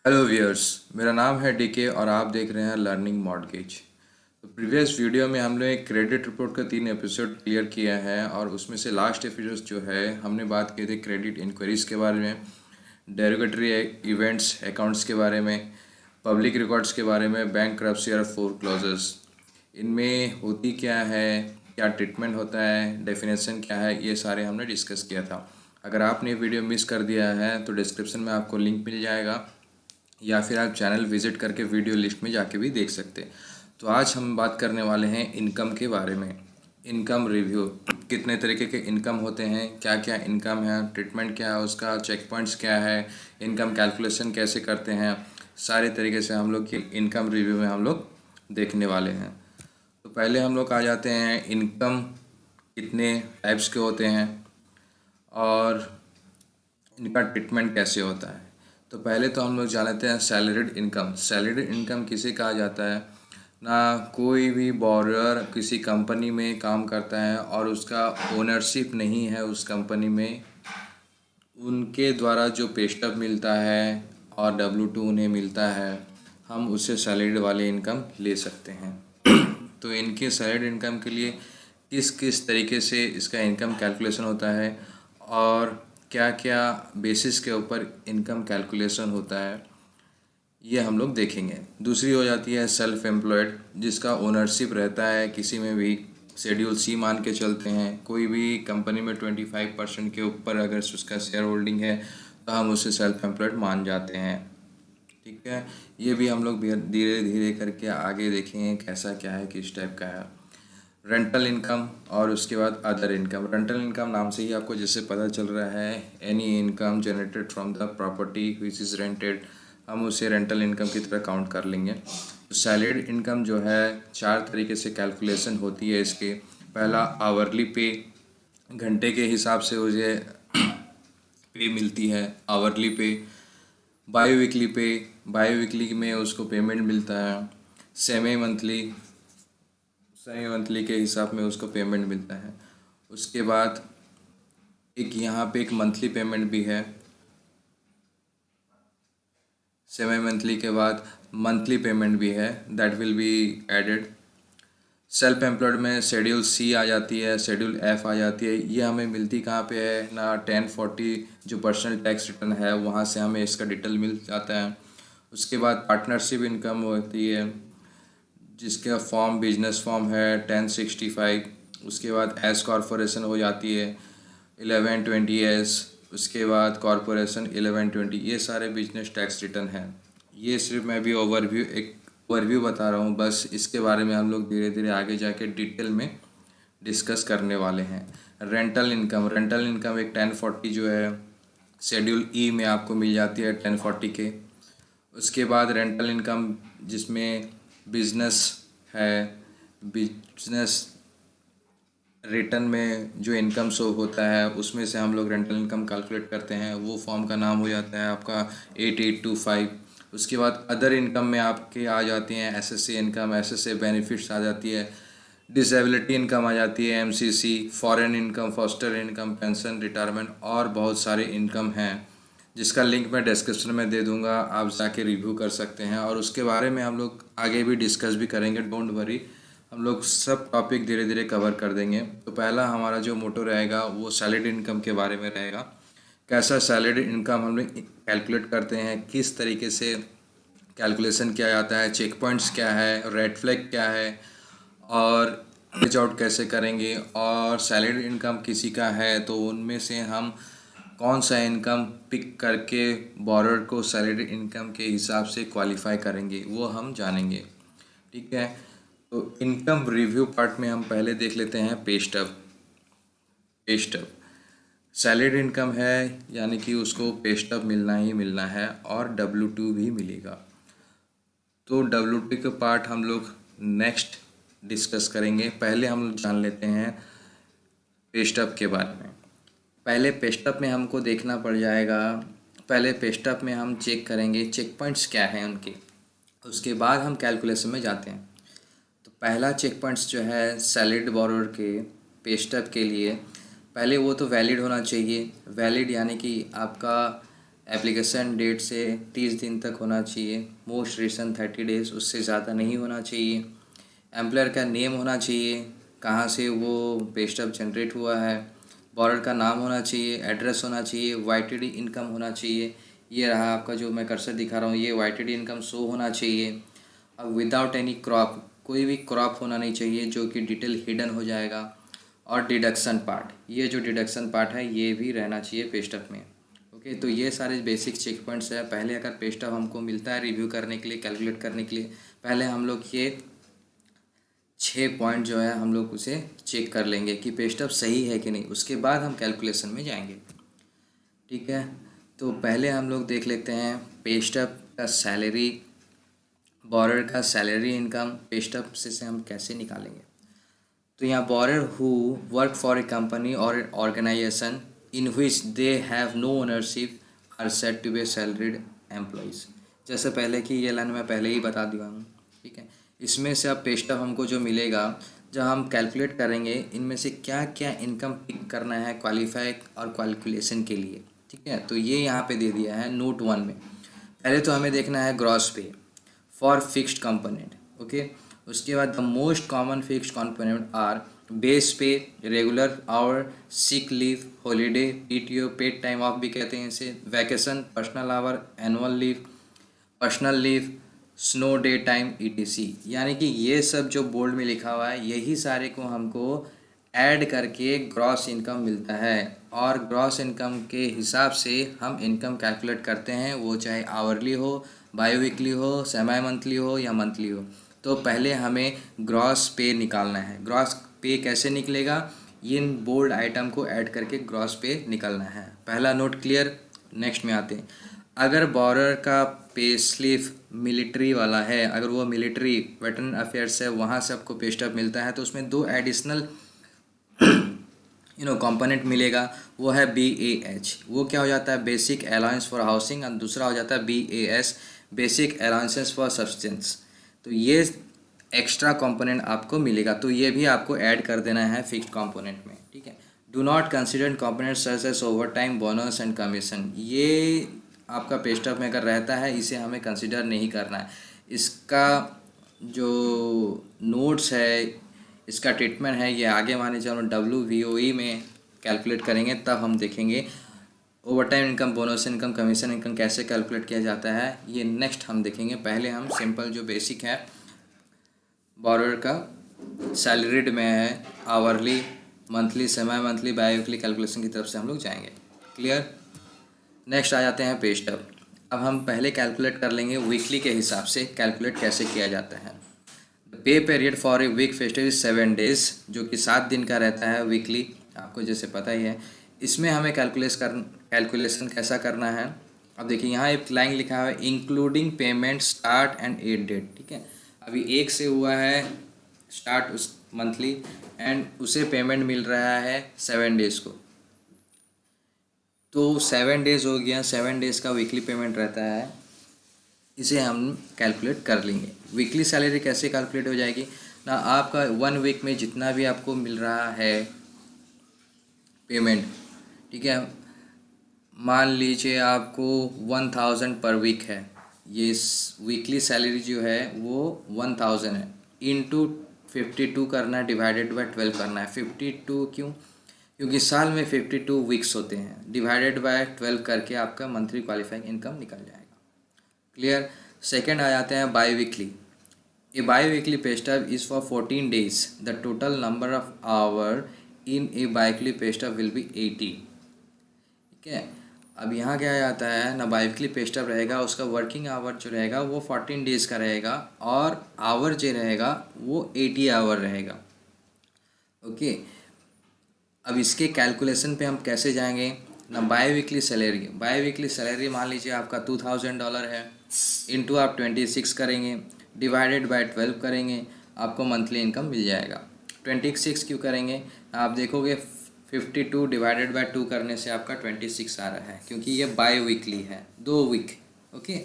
Hello viewers, मेरा नाम है डीके और आप देख रहे हैं लर्निंग मॉर्गेज। तो प्रीवियस वीडियो में हम लोग एक क्रेडिट रिपोर्ट का 3 एपिसोड क्लियर किया है और उसमें से लास्ट एपिसोड जो है हमने बात की थी क्रेडिट इंक्वायरीज के बारे में, डेरोगेटरी इवेंट्स अकाउंट्स के बारे में, पब्लिक रिकॉर्ड्स के बारे में, बैंकरप्सी और फोरक्लोजर्स। इनमें होती क्या है, क्या ट्रीटमेंट होता है, डेफिनेशन क्या है, ये सारे हमने डिस्कस किया था। अगर आपने वीडियो मिस कर दिया है तो डिस्क्रिप्शन में आपको लिंक मिल जाएगा या फिर आप चैनल विजिट करके वीडियो लिस्ट में जाके भी देख सकते हैं। तो आज हम बात करने वाले हैं इनकम के बारे में। इनकम रिव्यू, कितने तरीके के इनकम होते हैं, क्या क्या इनकम है, ट्रीटमेंट क्या है उसका, चेक पॉइंट्स क्या है, इनकम कैलकुलेशन कैसे करते हैं, सारे तरीके से हम लोग की इनकम रिव्यू में हम लोग देखने वाले हैं। तो पहले हम लोग आ जाते हैं इनकम कितने टाइप्स के होते हैं और इनका ट्रीटमेंट कैसे होता है। तो पहले तो हम लोग जान लेते हैं सैलरीड इनकम। सैलरीड इनकम किसे कहा जाता है? ना कोई भी बॉर्डर किसी कंपनी में काम करता है और उसका ओनरशिप नहीं है उस कंपनी में, उनके द्वारा जो पे स्टब मिलता है और W2 उन्हें मिलता है, हम उससे सैलरीड वाले इनकम ले सकते हैं। तो इनके सैलरीड इनकम के लिए किस किस तरीके से इसका इनकम कैलकुलेशन होता है और क्या क्या बेसिस के ऊपर इनकम कैलकुलेशन होता है, ये हम लोग देखेंगे। दूसरी हो जाती है सेल्फ एम्प्लॉयड, जिसका ओनरशिप रहता है किसी में भी। शेड्यूल सी मान के चलते हैं, कोई भी कंपनी में 25% के ऊपर अगर उसका शेयर होल्डिंग है तो हम उसे सेल्फ एम्प्लॉयड मान जाते हैं। ठीक है, ये भी हम लोग धीरे धीरे करके आगे देखेंगे कैसा क्या है, किस टाइप का है। रेंटल इनकम और उसके बाद अदर इनकम। रेंटल इनकम नाम से ही आपको जैसे पता चल रहा है, any income generated from the property which is rented, हम उसे रेंटल इनकम की तरह काउंट कर लेंगे। तो सैलरीड इनकम जो है 4 तरीके से कैलकुलेशन होती है इसके। पहला आवरली पे, घंटे के हिसाब से मुझे पे मिलती है आवरली पे। बाई वीकली पे, बाई वीकली में उसको पेमेंट मिलता है। सेमी मंथली, सेमी मंथली के हिसाब में उसको पेमेंट मिलता है। उसके बाद एक यहाँ पे एक मंथली पेमेंट भी है। सेमी मंथली के बाद मंथली पेमेंट भी है, that will be added. Self employed में शेड्यूल सी आ जाती है, शेड्यूल एफ आ जाती है। ये हमें मिलती कहाँ पे है ना, 1040 जो पर्सनल टैक्स रिटर्न है वहाँ से हमें इसका डिटेल मिल जाता है। उसके बाद पार्टनरशिप इनकम होती है जिसका फॉर्म बिजनेस फॉर्म है 1065। उसके बाद एस कॉरपोरेशन हो जाती है 1120 एस। उसके बाद कॉरपोरेशन 1120। ये सारे बिजनेस टैक्स रिटर्न हैं। ये सिर्फ मैं भी ओवरव्यू बता रहा हूँ, बस इसके बारे में हम लोग धीरे धीरे आगे जाके डिटेल में डिस्कस करने वाले हैं। रेंटल इनकम, रेंटल इनकम एक 1040 जो है शेड्यूल ई में आपको मिल जाती है 1040 के। उसके बाद रेंटल इनकम जिसमें बिजनेस है, बिजनेस रिटर्न में जो इनकम शो होता है उसमें से हम लोग रेंटल इनकम कैलकुलेट करते हैं। वो फॉर्म का नाम हो जाता है आपका 8825। उसके बाद अदर इनकम में आपके आ जाती हैं एसएससी इनकम, एसएससी बेनिफिट्स आ जाती है, डिसेबिलिटी इनकम आ जाती है, MCC, foreign income, foster income, pension, retirement और बहुत सारे इनकम हैं जिसका लिंक मैं डिस्क्रिप्शन में दे दूंगा, आप जाके रिव्यू कर सकते हैं और उसके बारे में हम लोग आगे भी डिस्कस भी करेंगे। डोंट वरी, हम लोग सब टॉपिक धीरे धीरे कवर कर देंगे। तो पहला हमारा जो मोटो रहेगा वो सैलरीड इनकम के बारे में रहेगा। कैसा सैलरीड इनकम हम लोग कैलकुलेट करते हैं, किस तरीके से कैलकुलेशन किया जाता है, चेक पॉइंट्स क्या है, रेड फ्लैग क्या है और रीच आउट कैसे करेंगे, और सैलरीड इनकम किसी का है तो उनमें से हम कौन सा इनकम पिक करके बॉरर को सैलरी इनकम के हिसाब से क्वालिफाई करेंगे, वो हम जानेंगे। ठीक है, तो इनकम रिव्यू पार्ट में हम पहले देख लेते हैं pay stub. Pay stub salary income है यानी कि उसको पे स्टब मिलना ही मिलना है और W2 भी मिलेगा। तो W2 के पार्ट हम लोग नेक्स्ट डिस्कस करेंगे। पहले हम लोग जान लेते हैं पे स्टब के बारे में। पहले पे स्टब में हमको देखना पड़ जाएगा, पहले पे स्टब में हम चेक करेंगे चेक पॉइंट्स क्या हैं उनके, उसके बाद हम कैलकुलेशन में जाते हैं। तो पहला चेक पॉइंट्स जो है सैलरीड बॉरोअर के पे स्टब के लिए, पहले वो तो वैलिड होना चाहिए। वैलिड यानी कि आपका एप्लीकेशन डेट से 30 दिन तक होना चाहिए, मोस्ट रिसेंट 30 डेज, उससे ज़्यादा नहीं होना चाहिए। एम्प्लॉयर का नेम होना चाहिए, कहाँ से वो पे स्टब जनरेट हुआ है। बॉरर का नाम होना चाहिए, एड्रेस होना चाहिए, वाईटीडी इनकम होना चाहिए। ये रहा आपका जो मैं कर्सर दिखा रहा हूँ, ये वाईटीडी इनकम शो होना चाहिए। अब विदाउट एनी क्रॉप, कोई भी क्रॉप होना नहीं चाहिए जो कि डिटेल हिडन हो जाएगा। और डिडक्शन पार्ट, ये जो डिडक्शन पार्ट है ये भी रहना चाहिए पे स्टब में। ओके, तो ये सारे बेसिक चेक पॉइंट्स है। पहले अगर पे स्टब हमको मिलता है रिव्यू करने के लिए, कैलकुलेट करने के लिए, पहले हम लोग ये 6 पॉइंट जो है हम लोग उसे चेक कर लेंगे कि पे स्टब सही है कि नहीं, उसके बाद हम कैलकुलेशन में जाएंगे। ठीक है, तो पहले हम लोग देख लेते हैं पे स्टब का सैलरी, बॉरर का सैलरी इनकम पे स्टब से हम कैसे निकालेंगे। तो यहाँ borrower who work for a company और organisation in which they have no ownership are said to be salaried employees. जैसे पहले की ये लाइन मैं पहले ही बता दिया हूँ। ठीक है, इसमें से अब पे स्टब हमको जो मिलेगा, जब हम कैलकुलेट करेंगे इनमें से क्या क्या इनकम पिक करना है क्वालिफाई और कैलकुलेशन के लिए। ठीक है, तो ये यहाँ पे दे दिया है नोट 1 में। पहले तो हमें देखना है ग्रॉस पे फॉर फिक्स्ड कंपोनेंट। ओके, उसके बाद the most common fixed component are base pay, regular hour, sick leave, holiday, PTO, paid time off भी कहते हैं इसे, vacation, personal hour, annual leave, personal leave, snow day time, ETC. यानी कि ये सब जो बोर्ड में लिखा हुआ है यही सारे को हमको ऐड करके ग्रॉस इनकम मिलता है। और ग्रॉस इनकम के हिसाब से हम इनकम कैलकुलेट करते हैं, वो चाहे आवरली हो, बायो वीकली हो, सेमी मंथली हो या मंथली हो। तो पहले हमें ग्रॉस पे निकालना है। ग्रॉस पे कैसे निकलेगा, इन बोल्ड आइटम को ऐड करके ग्रॉस पे निकलना है। पहला नोट क्लियर। नेक्स्ट में आते हैं, अगर बॉरर का पे स्लिप मिलिट्री वाला है, अगर वो मिलिट्री वेटरन अफेयर्स है वहाँ से आपको पे स्टब मिलता है, तो उसमें 2 एडिशनल कंपोनेंट मिलेगा। वो है BAH, वो क्या हो जाता है, बेसिक अलाउंस फॉर हाउसिंग, और दूसरा हो जाता है BAS, basic allowances for substance. तो ये एक्स्ट्रा कंपोनेंट आपको मिलेगा, तो ये भी आपको ऐड कर देना है फिक्स्ड कंपोनेंट में। ठीक है, do not consider component such as overtime, bonus and commission. ये आपका पे स्टब में अगर रहता है इसे हमें कंसिडर नहीं करना है। इसका जो नोट्स है, इसका ट्रीटमेंट है, ये आगे माने चलो WVOE में कैलकुलेट करेंगे तब हम देखेंगे over time income, bonus income, commission income कैसे कैलकुलेट किया जाता है, ये नेक्स्ट हम देखेंगे। पहले हम सिंपल जो बेसिक है बॉरर का सैलरीड में है, hourly, monthly, semi monthly, by weekly calculation की तरफ से हम लोग जाएंगे। क्लियर। नेक्स्ट आ जाते हैं पे स्टब। अब हम पहले कैलकुलेट कर लेंगे वीकली के हिसाब से कैलकुलेट कैसे किया जाता है। Pay period for a week festive is 7 days, जो कि 7 दिन का रहता है वीकली, आपको जैसे पता ही है। इसमें हमें कैलकुलेशन कैसा करना है। अब देखिए यहाँ एक लाइन लिखा है including payment start and end date. ठीक है, अभी 1 से हुआ है स्टार्ट उस मंथली, एंड उसे पेमेंट मिल रहा है 7 डेज़ को, तो 7 डेज़ हो गया, 7 डेज़ का वीकली पेमेंट रहता है, इसे हम कैलकुलेट कर लेंगे। वीकली सैलरी कैसे कैलकुलेट हो जाएगी ना, आपका 1 वीक में जितना भी आपको मिल रहा है पेमेंट, ठीक है, मान लीजिए आपको 1000 पर वीक है, ये वीकली सैलरी जो है वो 1000 है, इंटू 52 करना है, डिवाइडेड बाय 12 करना है। 52 क्यों, क्योंकि साल में 52 वीक्स होते हैं, डिवाइडेड बाय 12 करके आपका मंथली क्वालिफाइंग इनकम निकल जाएगा। क्लियर। सेकेंड आ जाते हैं biweekly. A biweekly pay stub is for 14 days, the total number of hour in a biweekly pay stub will be 80। ठीक है, अब यहाँ क्या आ जाता है ना, बाई वीकली पे स्टब रहेगा, उसका वर्किंग आवर जो रहेगा वो 14 डेज़ का रहेगा, और आवर जो रहेगा वो 80 आवर रहेगा। ओके, अब इसके कैलकुलेशन पे हम कैसे जाएंगे ना, बाई वीकली सैलरी मान लीजिए आपका $2000 है, इंटू आप 26 करेंगे, डिवाइडेड बाय 12 करेंगे, आपको मंथली इनकम मिल जाएगा। 26 क्यों करेंगे, आप देखोगे 52 डिवाइडेड बाय 2 करने से आपका 26 आ रहा है, क्योंकि ये बाई वीकली है, 2 week. Okay,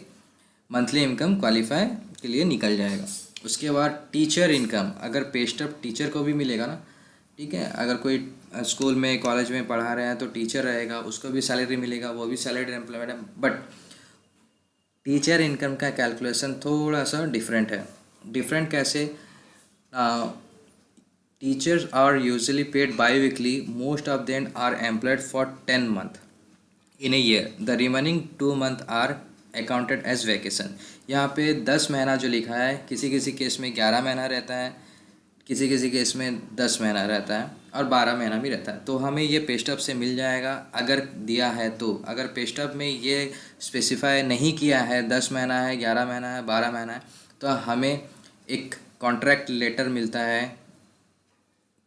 monthly income qualify के लिए निकल जाएगा। उसके बाद टीचर इनकम, अगर पे स्टब टीचर को भी मिलेगा ना, ठीक है। अगर कोई स्कूल में कॉलेज में पढ़ा रहे हैं तो टीचर रहेगा, उसको भी सैलरी मिलेगा, वो भी सैलरीड एम्प्लॉयड है। बट टीचर इनकम का कैलकुलेशन थोड़ा सा डिफरेंट है। डिफरेंट कैसे? Teachers are usually paid biweekly, most of them are employed for 10 month in a year, the remaining 2 month are accounted as vacation. यहाँ पे 10 महीना जो लिखा है, किसी किसी केस में 11 महीना रहता है, किसी किसी केस में 10 महीना रहता है और 12 महीना भी रहता है। तो हमें ये पेस्टअप से मिल जाएगा अगर दिया है तो। अगर पेस्टअप में ये स्पेसिफाई नहीं किया है 10 महीना है, 11 महीना है, 12 महीना है, तो हमें एक कॉन्ट्रैक्ट लेटर मिलता है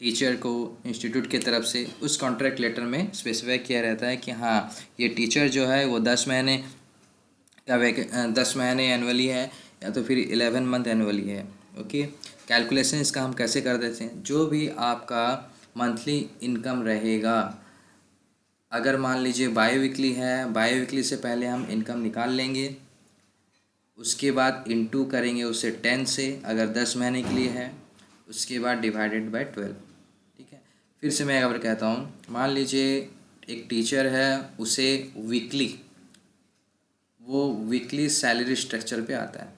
टीचर को इंस्टीट्यूट की तरफ से। उस कॉन्ट्रैक्ट लेटर में स्पेसिफाई किया रहता है कि हाँ, ये टीचर जो है वो 10 महीने का 10 महीने एनुअली है या तो फिर 11 month एनुअली है। ओके, कैलकुलेशन इसका हम कैसे कर देते हैं? जो भी आपका मंथली इनकम रहेगा, अगर मान लीजिए बाई वीकली है, बाई वीकली से पहले हम इनकम निकाल लेंगे, उसके बाद इनटू करेंगे उसे 10 से, अगर 10 महीने के लिए है, उसके बाद डिवाइडेड बाय 12। ठीक है, फिर से मैं अगर कहता हूँ, मान लीजिए एक टीचर है, उसे वो वीकली सैलरी स्ट्रक्चर पे आता है,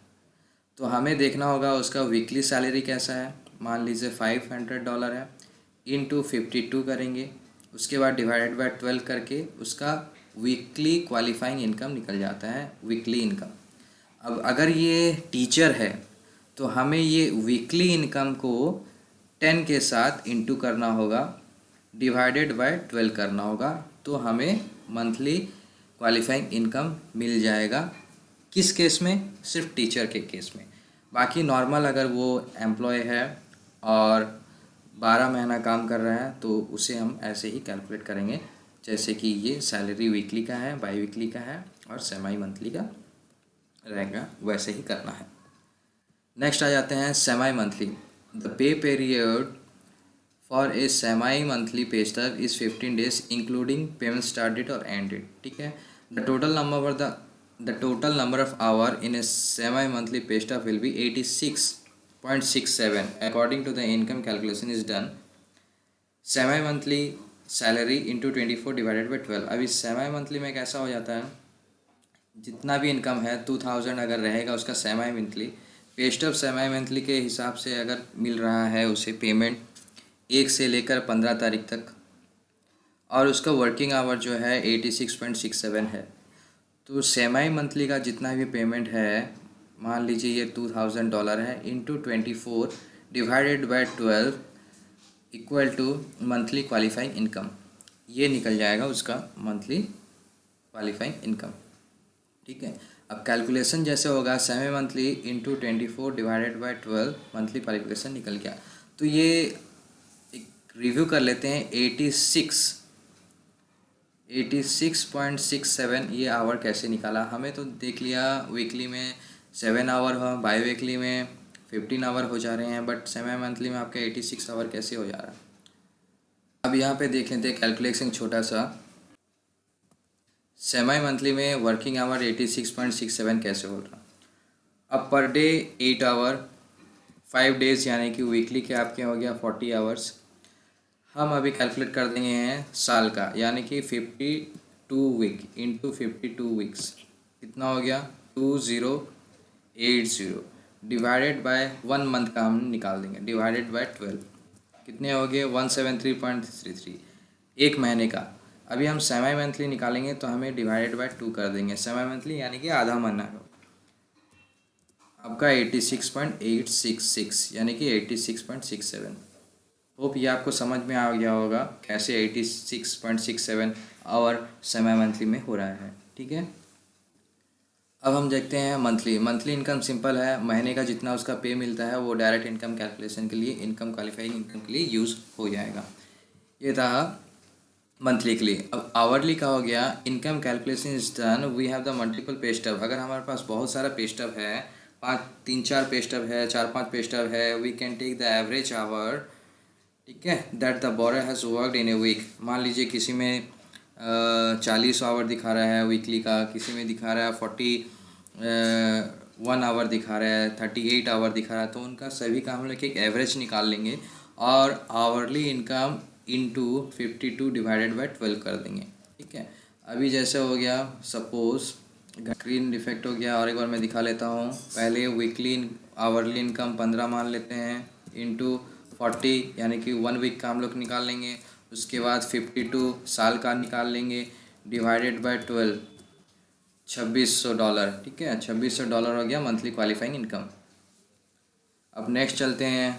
तो हमें देखना होगा उसका वीकली सैलरी कैसा है। मान लीजिए $500 है, इनटू 52 करेंगे, उसके बाद डिवाइडेड बाय 12 करके उसका वीकली क्वालिफाइंग इनकम निकल जाता है, वीकली इनकम। अब अगर ये टीचर है तो हमें ये वीकली इनकम को 10 के साथ इनटू करना होगा, डिवाइडेड बाय 12 करना होगा, तो हमें मंथली क्वालिफाइंग इनकम मिल जाएगा। किस केस में? सिर्फ टीचर के केस में। बाकी नॉर्मल अगर वो एम्प्लॉय है और 12 महीना काम कर रहा है तो उसे हम ऐसे ही कैलकुलेट करेंगे, जैसे कि ये सैलरी वीकली का है, बाई वीकली का है और सेमी मंथली का रहेगा, वैसे ही करना है। नेक्स्ट आ जाते हैं semi monthly. The pay period for a semi monthly pay stub is 15 days including payment start date और एंड डेट। ठीक है, the total number of hour in a semi-monthly pay stub will be 86.67 according to the income calculation is done semi-monthly salary into 24 divided by 12। अभी semi-monthly में कैसा हो जाता है, जितना भी इनकम है 2000 अगर रहेगा उसका semi-monthly पे स्टब semi-monthly के हिसाब से अगर मिल रहा है उसे पेमेंट 1 से लेकर 15 तारीख तक, और उसका वर्किंग आवर जो है 86.67 है, तो सेमी मंथली का जितना भी पेमेंट है, मान लीजिए ये $2000 है, into 24 divided by 12 equal to monthly qualifying income, ये निकल जाएगा उसका मंथली क्वालिफाइंग इनकम। ठीक है, अब कैलकुलेशन जैसे होगा, semi monthly into 24 divided by 12 monthly qualification निकल गया। तो ये एक रिव्यू कर लेते हैं, 86.67 ये आवर कैसे निकाला। हमें तो देख लिया वीकली में 7 आवर हो, बाई वीकली में 15 आवर हो जा रहे हैं, बट सेमी मंथली में आपका 86 आवर कैसे हो जा रहा है। अब यहाँ पे देख लेते हैं कैलकुलेशन छोटा सा। सेमी मंथली में वर्किंग आवर 86.67 कैसे हो रहा। अब पर डे 8 आवर, 5 days यानी कि वीकली के आपके हो गया 40 आवर्स। हम अभी कैलकुलेट कर देंगे हैं साल का, यानी कि 52 वीक इंटू 52 वीक्स कितना हो गया 2080 डिवाइडेड बाय 1 मंथ का हम निकाल देंगे, डिवाइडेड बाय 12 कितने हो गए 173.33 एक महीने का। अभी हम सेमी मंथली निकालेंगे तो हमें डिवाइडेड बाय 2 कर देंगे, सेमी मंथली यानी कि आधा महीना का आपका 86.866 यानी कि 86.67। होप ये आपको समझ में आ गया होगा कैसे 86.67 आवर सेमी मंथली में हो रहा है। ठीक है, अब हम देखते हैं मंथली इनकम सिंपल है, महीने का जितना उसका पे मिलता है वो डायरेक्ट इनकम कैलकुलेशन के लिए, इनकम क्वालिफाइंग इनकम के लिए यूज़ हो जाएगा। ये था मंथली के लिए। अब आवरली का हो गया, income calculation is done, we have the multiple pay stub. अगर हमारे पास बहुत सारा पे स्टब है, 3-4 पे स्टब है, 4-5 पे स्टब है, we can take the average hour, ठीक है, that the borrower has worked in a week. मान लीजिए किसी में 40 आवर दिखा रहा है वीकली का, किसी में दिखा रहा है 41 आवर दिखा रहा है, 38 आवर दिखा रहा है, तो उनका सभी का हम लोग एक एवरेज निकाल लेंगे और hourly income into 52 divided by 12 कर देंगे। ठीक है, अभी जैसे हो गया, सपोज स्क्रीन डिफेक्ट हो गया और एक बार मैं दिखा लेता हूँ। पहले वीकली आवरली इनकम 15 मान लेते हैं इंटू 40, यानी कि 1 वीक का हम लोग निकाल लेंगे। उसके बाद 52 साल का निकाल लेंगे डिवाइडेड बाय 12, $2600। ठीक है, $2600 हो गया मंथली क्वालिफाइंग इनकम। अब नेक्स्ट चलते हैं।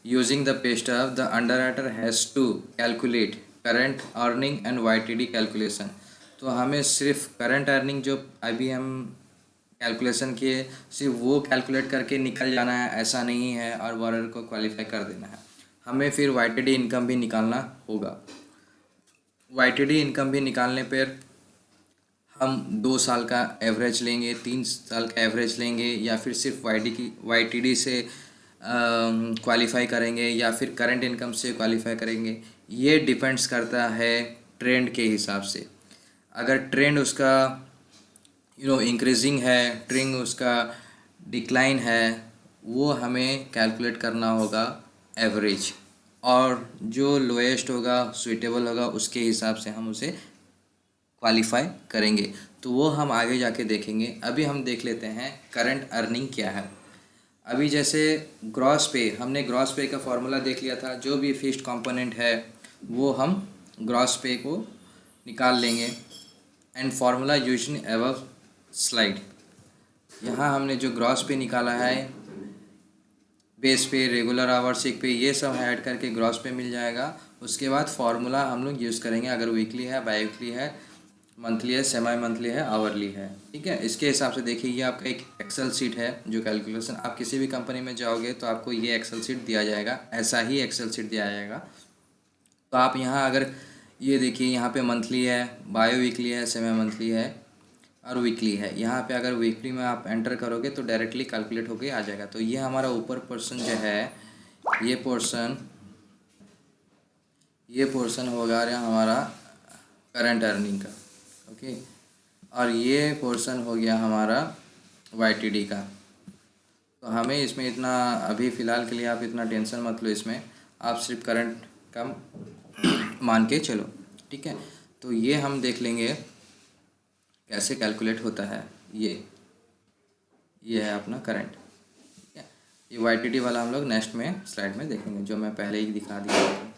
Using the pay stub the underwriter has to calculate current earning and YTD calculation. तो हमें सिर्फ करंट अर्निंग जो अभी हम कैलकुलेशन किए सिर्फ वो कैलकुलेट करके निकल जाना है, ऐसा नहीं है, और बॉरर को क्वालिफाई कर देना है। हमें फिर वाईटीडी इनकम भी निकालना होगा। वाईटीडी इनकम भी निकालने पर हम 2 साल का एवरेज लेंगे, 3 साल का एवरेज लेंगे, या फिर सिर्फ वाईटीडी से क्वालिफाई करेंगे, या फिर करंट इनकम से क्वालिफाई करेंगे। ये डिपेंड्स करता है ट्रेंड के हिसाब से। अगर ट्रेंड उसका इंक्रीजिंग है, ट्रेंड उसका डिक्लाइन है, वो हमें कैलकुलेट करना होगा एवरेज, और जो लोएस्ट होगा सुइटेबल होगा उसके हिसाब से हम उसे क्वालिफाई करेंगे। तो वो हम आगे जाके देखेंगे। अभी हम देख लेते हैं करंट अर्निंग क्या है। अभी जैसे ग्रॉस पे, हमने ग्रॉस पे का फॉर्मूला देख लिया था। जो भी फिक्स्ड कंपोनेंट है वो हम ग्रॉस पे को निकाल लेंगे and formula used above slide. यहाँ हमने जो ग्रॉस पे निकाला है, बेस पे, रेगुलर आवर, सिक पे, ये सब ऐड करके ग्रॉस पे मिल जाएगा। उसके बाद फार्मूला हम लोग यूज़ करेंगे, अगर वीकली है, बाई वीकली है, मंथली है, सेमी मंथली है, आवरली है। ठीक है, इसके हिसाब से देखिए, ये आपका एक एक्सेल सीट है जो कैलकुलेशन, आप किसी भी कंपनी में जाओगे तो आपको ये एक्सेल सीट दिया जाएगा, ऐसा ही एक्सेल सीट दिया जाएगा। तो आप यहाँ अगर ये देखिए, यहाँ पे मंथली है, बायो वीकली है, सेमी मंथली है और वीकली है। यहाँ पे अगर वीकली में आप एंटर करोगे तो डायरेक्टली कैलकुलेट होके आ जाएगा। तो ये हमारा ऊपर पोर्शन जो है, ये पोर्शन होगा हमारा करंट अर्निंग का। ओके, और ये पोर्शन हो गया हमारा वाईटीडी का। तो हमें इसमें इतना, अभी फ़िलहाल के लिए आप इतना टेंशन मत लो, इसमें आप सिर्फ करंट का मान के चलो। ठीक है, तो ये हम देख लेंगे कैसे कैलकुलेट होता है। ये है अपना करंट। ठीक है, ये वाईटीडी वाला हम लोग नेक्स्ट में स्लाइड में देखेंगे, जो मैं पहले ही दिखा दिया था। ठीक है,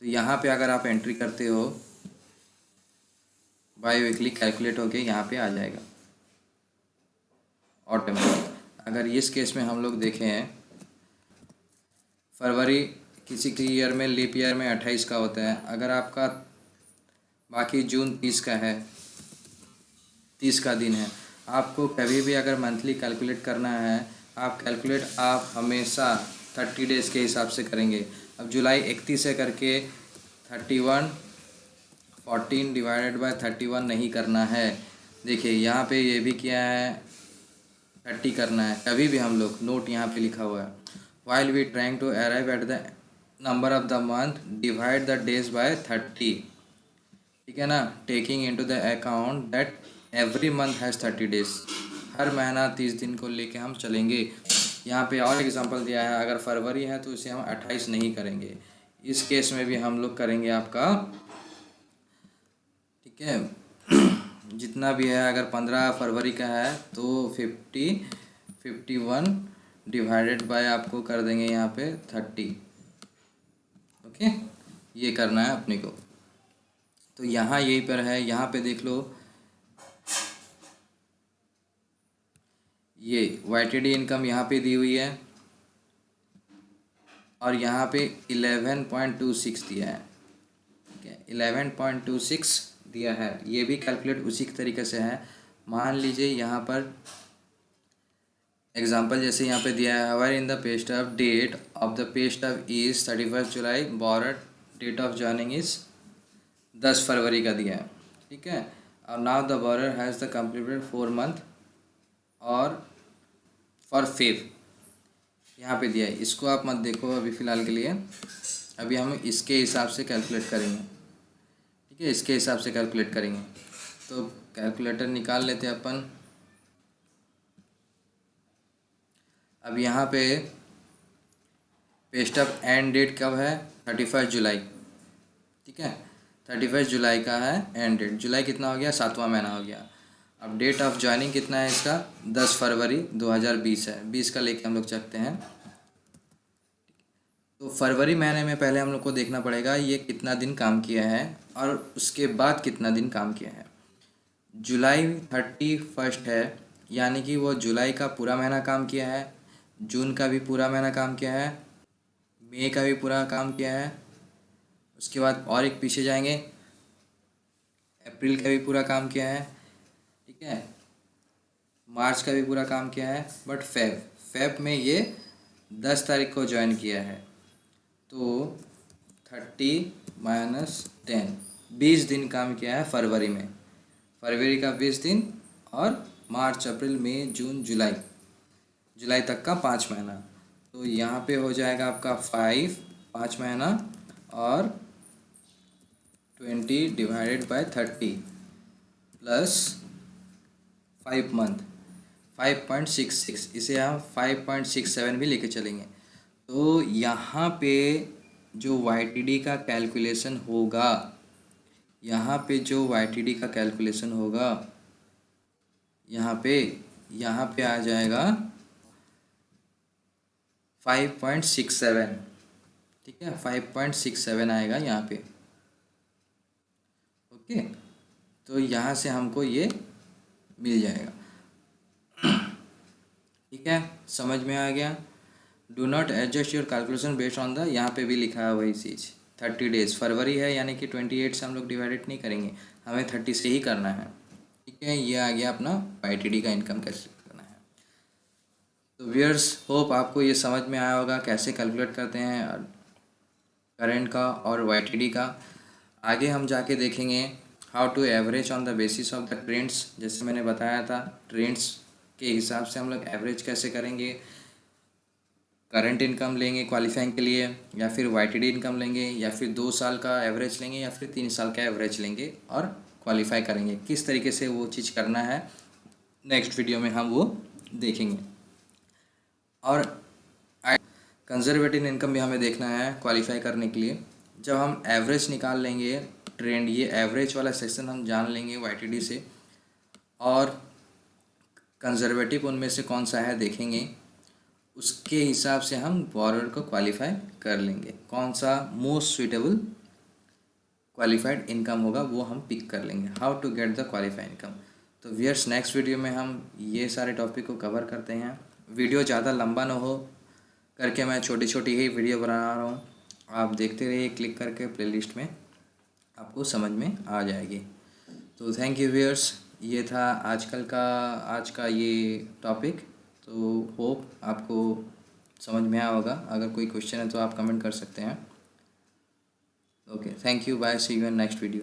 तो यहाँ पे अगर आप एंट्री करते हो, बाई वीकली कैलकुलेट होके यहाँ पे आ जाएगा ऑटोमेटिक। अगर इस केस में हम लोग देखें, फरवरी किसी की ईयर में, लीप ईयर में 28 का होता है। अगर आपका बाकी जून 30 का है, 30 का दिन है, आपको कभी भी अगर मंथली कैलकुलेट करना है, आप हमेशा 30 डेज़ के हिसाब से करेंगे। अब जुलाई 31 से करके 14 डिवाइडेड बाय 31 नहीं करना है। देखिए यहाँ पे ये भी किया है, 30 करना है। कभी भी हम लोग, नोट यहाँ पे लिखा हुआ है, while we trying to arrive at the number of the month divide the days by 30। ठीक है ना, taking into the account that every month has 30 days. हर महीना 30 दिन को लेके हम चलेंगे। यहाँ पे और एग्जांपल दिया है, अगर फरवरी है तो इसे हम 28 नहीं करेंगे, इस केस में भी हम लोग करेंगे आपका, ठीक है, जितना भी है, अगर 15 फरवरी का है तो 51 डिवाइडेड बाय आपको कर देंगे यहाँ पे 30। ओके, ये करना है अपने को। तो यहाँ यही पर है, यहाँ पे देख लो, ये वाईटीडी इनकम यहाँ पे दी हुई है और यहाँ पे 11.26 दिया है। ठीक है, 11.26 दिया है। ये भी कैलकुलेट उसी तरीके से है। मान लीजिए यहाँ पर एग्जांपल जैसे यहाँ पे दिया है, our in the pay stub date of the pay stub is 31 July, borrowed date of joining is 10 फरवरी का दिया है। ठीक है, और now the borrower has the completed 4 month और फॉर फेव यहाँ पे दिया है। इसको आप मत देखो अभी फ़िलहाल के लिए, अभी हम इसके हिसाब से कैलकुलेट करेंगे। ठीक है, इसके हिसाब से कैलकुलेट करेंगे। तो कैलकुलेटर निकाल लेते हैं अपन। अब यहाँ पे पे स्टब एंड डेट कब है? 31 जुलाई। ठीक है, 31 जुलाई का है एंड डेट। जुलाई कितना हो गया? 7वां महीना हो गया। अब डेट ऑफ ज्वाइनिंग कितना है इसका? 10 फरवरी 2020 है। 20 का लेके हम लोग चलते हैं। तो फरवरी महीने में पहले हम लोग को देखना पड़ेगा ये कितना दिन काम किया है और उसके बाद कितना दिन काम किया है। जुलाई 31 है, यानी कि वो जुलाई का पूरा महीना काम किया है, जून का भी पूरा महीना काम किया है, मई का भी पूरा काम किया है। उसके बाद और एक पीछे जाएंगे, अप्रैल का भी पूरा काम किया है। ठीक है, मार्च का भी पूरा काम किया है। बट फेब में ये 10 तारीख को ज्वाइन किया है। तो 30 - 10 20 दिन काम किया है फरवरी में। फरवरी का 20 दिन और मार्च अप्रैल मई जून जुलाई तक का 5 महीना। तो यहाँ पे हो जाएगा आपका 5 महीना और 20 डिवाइडेड बाय 30 प्लस 5 मंथ 5.66, इसे हम 5.67 भी लेके चलेंगे। तो यहाँ पे जो YTD का कैलकुलेशन होगा, यहाँ पे यहाँ पे आ जाएगा 5.67। ठीक है, 5.67 आएगा यहाँ पे। ओके, तो यहाँ से हमको ये मिल जाएगा। ठीक है, समझ में आ गया। Do not adjust your calculation based on the, यहाँ पे भी लिखा है वही चीज़। 30 डेज फरवरी है, यानी कि 28 से हम लोग डिवाइडेड नहीं करेंगे, हमें 30 से ही करना है। ठीक है, ये आ गया अपना YTD का इनकम कैसे करना है। तो व्यूअर्स, होप आपको ये समझ में आया होगा कैसे कैलकुलेट करते हैं करंट का और YTD का। आगे हम जाके देखेंगे how to average on the basis of the trends. जैसे मैंने बताया था, ट्रेंड्स के हिसाब से हम लोग एवरेज कैसे करेंगे। करंट इनकम लेंगे क्वालिफाइंग के लिए, या फिर YTD इनकम लेंगे, या फिर 2 साल का एवरेज लेंगे, या फिर 3 साल का एवरेज लेंगे और क्वालिफाई करेंगे। किस तरीके से वो चीज़ करना है नेक्स्ट वीडियो में हम वो देखेंगे। और कंजर्वेटिव इनकम भी हमें देखना है क्वालिफाई करने के लिए। जब हम एवरेज निकाल लेंगे ट्रेंड, ये एवरेज वाला सेक्शन हम जान लेंगे YTD से, और कंजर्वेटिव उनमें से कौन सा है देखेंगे, उसके हिसाब से हम बॉरोअर को क्वालिफाई कर लेंगे। कौन सा मोस्ट सुइटेबल क्वालिफाइड इनकम होगा वो हम पिक कर लेंगे। How to get the qualified income. तो व्यूअर्स, नेक्स्ट वीडियो में हम ये सारे टॉपिक को कवर करते हैं। वीडियो ज़्यादा लंबा ना हो करके मैं छोटी छोटी ही वीडियो बना रहा हूँ, आप देखते रहिए क्लिक करके प्लेलिस्ट में, आपको समझ में आ जाएगी। तो थैंक यू व्यूअर्स, ये था आज का ये टॉपिक। तो होप आपको समझ में आया होगा। अगर कोई क्वेश्चन है तो आप कमेंट कर सकते हैं। Okay, thank you, bye, see you in next video.